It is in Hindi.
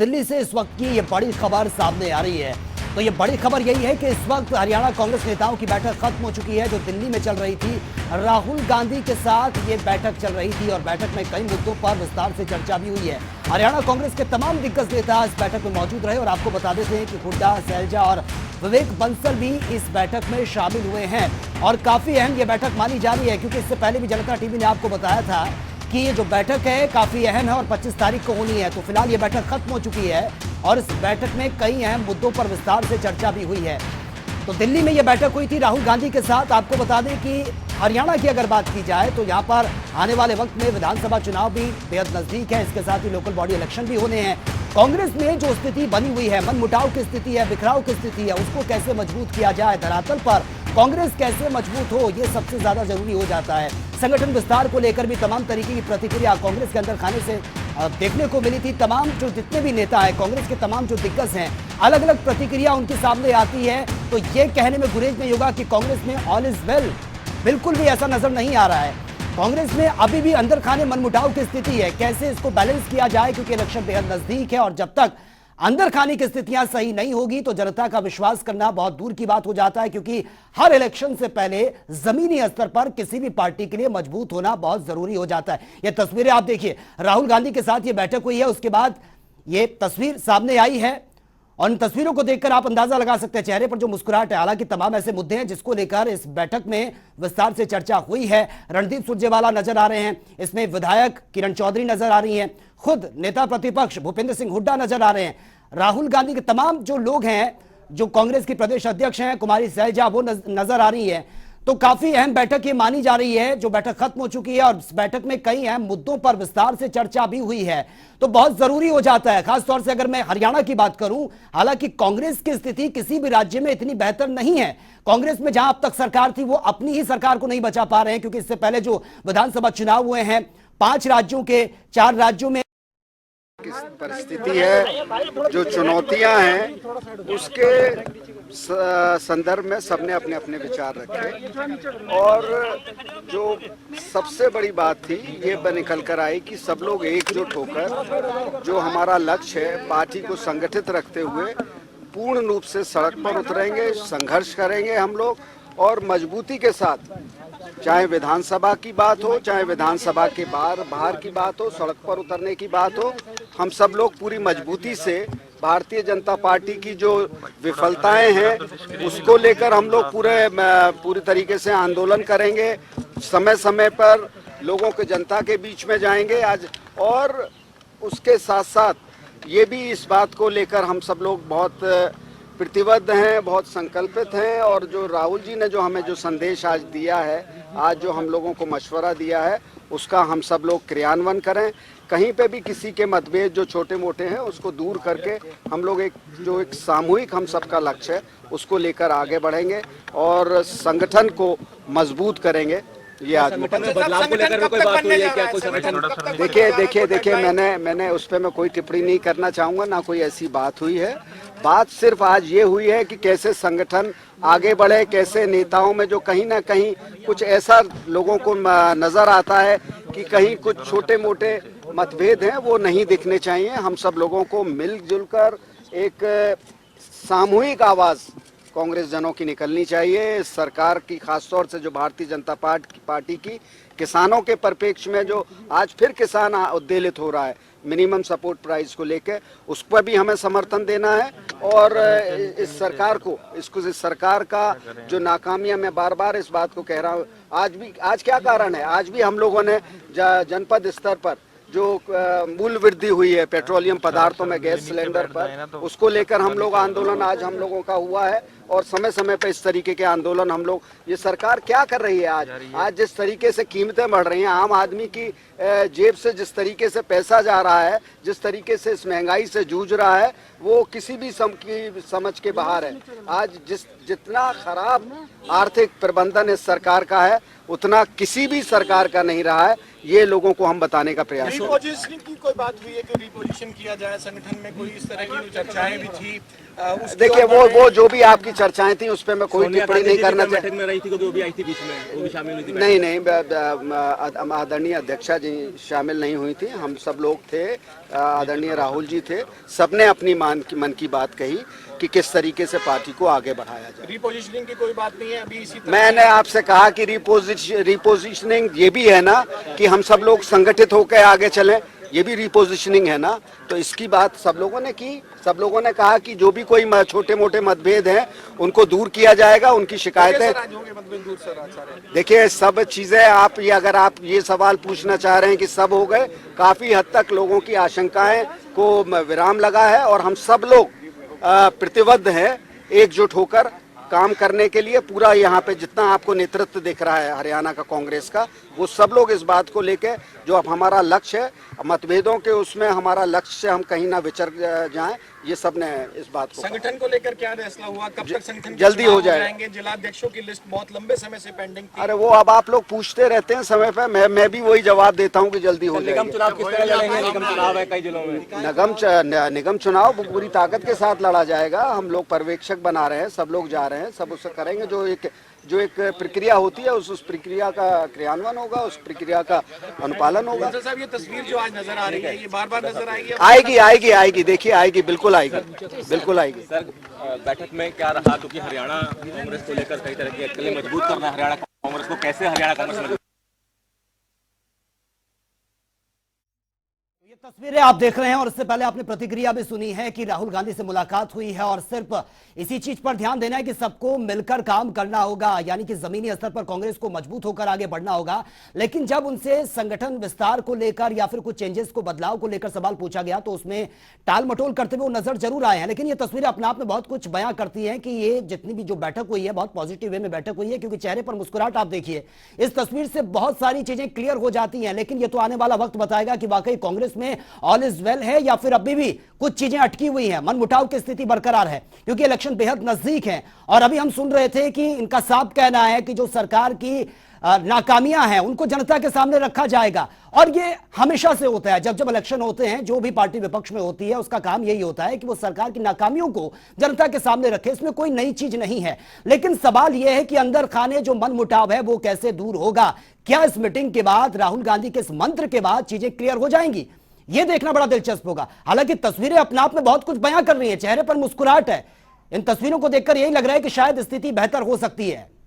दिल्ली से इस वक्त की ये बड़ी खबर सामने आ रही है। तो ये बड़ी खबर यही है कि इस वक्त हरियाणा कांग्रेस नेताओं की बैठक खत्म हो चुकी है जो दिल्ली में चल रही थी। राहुल गांधी के साथ ये बैठक चल रही थी और बैठक में कई मुद्दों पर विस्तार से चर्चा भी हुई है। हरियाणा कांग्रेस के तमाम दिग्गज नेता इस बैठक में मौजूद रहे और आपको बता देते हैं कि हुड्डा, सैलजा और विवेक बंसल भी इस बैठक में शामिल हुए हैं और काफी अहम ये बैठक मानी जा रही है, क्योंकि इससे पहले भी जनता टीवी ने आपको बताया था कि ये जो बैठक है काफी अहम है और 25 तारीख को होनी है। तो फिलहाल ये बैठक खत्म हो चुकी है और इस बैठक में कई अहम मुद्दों पर विस्तार से चर्चा भी हुई है। तो दिल्ली में ये बैठक हुई थी राहुल गांधी के साथ। आपको बता दें कि हरियाणा की अगर बात की जाए तो यहाँ पर आने वाले वक्त में विधानसभा चुनाव भी बेहद नजदीक है, इसके साथ ही लोकल बॉडी इलेक्शन भी होने हैं। कांग्रेस में जो स्थिति बनी हुई है, मनमुटाव की स्थिति है, बिखराव की स्थिति है, उसको कैसे मजबूत किया जाए, धरातल पर कांग्रेस कैसे मजबूत हो, ये सबसे ज्यादा जरूरी हो जाता है। संगठन विस्तार को लेकर भी तमाम तरीके की प्रतिक्रिया कांग्रेस के अंदर खाने से देखने को मिली थी। तमाम जो जितने भी नेता हैं कांग्रेस के, तमाम जो दिग्गज हैं, अलग अलग प्रतिक्रिया उनके सामने आती है। तो ये कहने में गुरेज नहीं होगा कि कांग्रेस में ऑल इज वेल, बिल्कुल भी ऐसा नजर नहीं आ रहा है। कांग्रेस में अभी भी अंदर खाने मनमुटाव की स्थिति है, कैसे इसको बैलेंस किया जाए, क्योंकि इलेक्शन बेहद नजदीक है और जब तक अंदर खाने की स्थितियां सही नहीं होगी तो जनता का विश्वास करना बहुत दूर की बात हो जाता है, क्योंकि हर इलेक्शन से पहले जमीनी स्तर पर किसी भी पार्टी के लिए मजबूत होना बहुत जरूरी हो जाता है। ये तस्वीरें आप देखिए, राहुल गांधी के साथ ये बैठक हुई है, उसके बाद ये तस्वीर सामने आई है और इन तस्वीरों को देखकर आप अंदाजा लगा सकते हैं चेहरे पर जो मुस्कुराहट है। हालांकि तमाम ऐसे मुद्दे हैं जिसको लेकर इस बैठक में विस्तार से चर्चा हुई है। रणदीप सुरजेवाला नजर आ रहे हैं, इसमें विधायक किरण चौधरी नजर आ रही हैं, खुद नेता प्रतिपक्ष भूपेंद्र सिंह हुड्डा नजर आ रहे हैं, राहुल गांधी के तमाम जो लोग हैं, जो कांग्रेस की प्रदेश अध्यक्ष हैं कुमारी सैलजा, वो नजर आ रही है। तो काफी अहम बैठक ये मानी जा रही है जो बैठक खत्म हो चुकी है और इस बैठक में कई अहम मुद्दों पर विस्तार से चर्चा भी हुई है। तो बहुत जरूरी हो जाता है, खासतौर से अगर मैं हरियाणा की बात करूं। हालांकि कांग्रेस की स्थिति किसी भी राज्य में इतनी बेहतर नहीं है। कांग्रेस में जहां अब तक सरकार थी वो अपनी ही सरकार को नहीं बचा पा रहे हैं, क्योंकि इससे पहले जो विधानसभा चुनाव हुए हैं 5 राज्यों के 4 राज्यों में किस परिस्थिति है, जो चुनौतियां हैं, उसके संदर्भ में सबने अपने अपने विचार रखे और जो सबसे बड़ी बात थी ये निकल कर आई कि सब लोग एकजुट होकर जो हमारा लक्ष्य है, पार्टी को संगठित रखते हुए पूर्ण रूप से सड़क पर उतरेंगे, संघर्ष करेंगे हम लोग और मजबूती के साथ, चाहे विधानसभा की बात हो, चाहे विधानसभा के बाहर की बात हो, सड़क पर उतरने की बात हो, हम सब लोग पूरी मजबूती से भारतीय जनता पार्टी की जो विफलताएं हैं उसको लेकर हम लोग पूरी तरीके से आंदोलन करेंगे। समय समय पर लोगों के, जनता के बीच में जाएंगे आज, और उसके साथ साथ ये भी इस बात को लेकर हम सब लोग बहुत प्रतिबद्ध हैं, बहुत संकल्पित हैं और जो राहुल जी ने जो हमें जो संदेश आज दिया है, आज जो हम लोगों को मशवरा दिया है, उसका हम सब लोग क्रियान्वयन करें। कहीं पे भी किसी के मतभेद जो छोटे मोटे हैं उसको दूर करके हम लोग एक सामूहिक हम सबका लक्ष्य है उसको लेकर आगे बढ़ेंगे और संगठन को मजबूत करेंगे। ये आज बदलाव को लेकर कोई बात हुई है क्या? कोई संगठन देखिए मैंने उस पर मैं कोई टिप्पणी नहीं करना चाहूँगा, ना कोई ऐसी बात हुई है। बात सिर्फ आज ये हुई है कि कैसे संगठन आगे बढ़े, कैसे नेताओं में जो कहीं ना कहीं कुछ ऐसा लोगों को नजर आता है कि कहीं कुछ छोटे मोटे मतभेद हैं वो नहीं दिखने चाहिए। हम सब लोगों को मिलजुल कर एक सामूहिक आवाज कांग्रेस जनों की निकलनी चाहिए। सरकार की, खासतौर से जो भारतीय जनता पार्टी की किसानों के परिप्रेक्ष्य में जो आज फिर किसान उद्वेलित हो रहा है मिनिमम सपोर्ट प्राइस को लेकर, उस पर भी हमें समर्थन देना है और इस सरकार का जो नाकामियां, मैं बार बार इस बात को कह रहा हूँ, आज क्या कारण है, आज भी हम लोगों ने जनपद स्तर पर जो मूल्य वृद्धि हुई है पेट्रोलियम पदार्थों में, गैस सिलेंडर पर, उसको लेकर हम लोग आंदोलन आज हम लोगों का हुआ है और समय समय पर इस तरीके के आंदोलन हम लोग, ये सरकार क्या कर रही है आज जिस तरीके से कीमतें बढ़ रही हैं, आम आदमी की जेब से जिस तरीके से पैसा जा रहा है, जिस तरीके से इस महंगाई से जूझ रहा है, वो किसी भी समझ के बाहर है। आज जितना खराब आर्थिक प्रबंधन इस सरकार का है उतना किसी भी सरकार का नहीं रहा है। ये लोगों को हम बताने का प्रयास करें। रिपोजिशनिंग की कोई बात हुई है कि रिपोजिशन किया जाए संगठन में, कोई इस तरह की चर्चाएं भी थी? देखिए वो जो भी आपकी चर्चाएं थी उस पर मैं कोई टिप्पणी नहीं करना बैठक में रही थी, क्योंकि वो भी आई थी बीच में, वो भी शामिल हुई थी। नहीं, आदरणीय अध्यक्षा जी शामिल नहीं हुई थी। हम सब लोग थे, आदरणीय राहुल जी थे, सबने अपनी मन की बात कही कि किस तरीके से पार्टी को आगे बढ़ाया जाए। रिपोजिशनिंग की कोई बात नहीं है अभी इसी तरह। मैंने आपसे कहा कि रिपोजिशनिंग ये भी है ना कि हम सब लोग संगठित होकर आगे चलें, ये भी रिपोजिशनिंग है ना। तो इसकी बात सब लोगों ने की। सब लोगों ने कहा कि जो भी कोई छोटे मोटे मतभेद हैं उनको दूर किया जाएगा, उनकी शिकायतें। देखिए सब चीजें अगर आप ये सवाल पूछना चाह रहे हैं कि सब हो गए, काफी हद तक लोगों की आशंकाएं को विराम लगा है और हम सब लोग प्रतिबद्ध हैं एकजुट होकर काम करने के लिए। पूरा यहाँ पे जितना आपको नेतृत्व दिख रहा है हरियाणा का कांग्रेस का, वो सब लोग इस बात को लेके जो अब हमारा लक्ष्य है, मतभेदों के उसमें हमारा लक्ष्य से हम कहीं ना विचर जाएं, ये सब ने इस बात को। संगठन को लेकर क्या फैसला हुआ? कब तक संगठन जल्दी हो जाएंगे? जिलाध्यक्षों की लिस्ट बहुत लंबे समय से पेंडिंग थी। अरे वो अब आप लोग पूछते रहते हैं समय पे, मैं भी वही जवाब देता हूँ कि जल्दी हो जाएगा। निगम चुनाव किस तरह लड़ेंगे? निगम चुनाव है कई जिलों में। निगम चुनाव पूरी ताकत के साथ लड़ा जाएगा। हम लोग पर्यवेक्षक बना रहे हैं, सब लोग जा रहे हैं, सब उससे करेंगे। जो एक प्रक्रिया होती है उस प्रक्रिया का क्रियान्वयन होगा, उस प्रक्रिया का अनुपालन होगा। साहब ये तस्वीर जो आज नजर आ रही है, ये बार बार नजर आएगी, देखिए आएगी, बिल्कुल आएगी। सर बैठक में क्या रहा, क्योंकि हरियाणा कांग्रेस को लेकर कई तरह के अकेले मजबूत करना है हरियाणा कांग्रेस को, कैसे हरियाणा कांग्रेस? ये तस्वीरें आप देख रहे हैं और इससे पहले आपने प्रतिक्रिया भी सुनी है कि राहुल गांधी से मुलाकात हुई है और सिर्फ इसी चीज पर ध्यान देना है कि सबको मिलकर काम करना होगा, यानी कि जमीनी स्तर पर कांग्रेस को मजबूत होकर आगे बढ़ना होगा। लेकिन जब उनसे संगठन विस्तार को लेकर या फिर कुछ चेंजेस को, बदलाव को लेकर सवाल पूछा गया तो उसमें टाल मटोल करते हुए वो नजर जरूर आए हैं। लेकिन ये तस्वीरें अपने आप में बहुत कुछ बयां करती हैं कि ये जितनी भी जो बैठक हुई है बहुत पॉजिटिव वे में बैठक हुई है, क्योंकि चेहरे पर मुस्कुराहट आप देखिए, इस तस्वीर से बहुत सारी चीजें क्लियर हो जाती हैं। लेकिन ये तो आने वाला वक्त बताएगा कि वाकई कांग्रेस में ऑल इज वेल है या फिर अभी भी कुछ चीजें अटकी हुई हैं, मनमुटाव की स्थिति बरकरार है, क्योंकि इलेक्शन बेहद नजदीक है। और अभी हम सुन रहे थे कि इनका साफ कहना है कि जो सरकार की नाकामियां हैं उनको जनता के सामने रखा जाएगा। और ये हमेशा से होता है, जब जब इलेक्शन होते हैं जो भी पार्टी विपक्ष में होती है उसका काम यही होता है कि वो सरकार की नाकामियों को जनता के सामने रखे। इसमें कोई नई चीज नहीं है। लेकिन सवाल यह है कि अंदर खाने जो मनमुटाव है वो कैसे दूर होगा? क्या इस मीटिंग के बाद, राहुल गांधी के इस मंत्र के बाद चीजें क्लियर हो जाएंगी? यह देखना बड़ा दिलचस्प होगा। हालांकि तस्वीरें अपने आप में बहुत कुछ बयां कर रही हैं, चेहरे पर मुस्कुराहट है। इन तस्वीरों को देखकर यही लग रहा है कि शायद स्थिति बेहतर हो सकती है।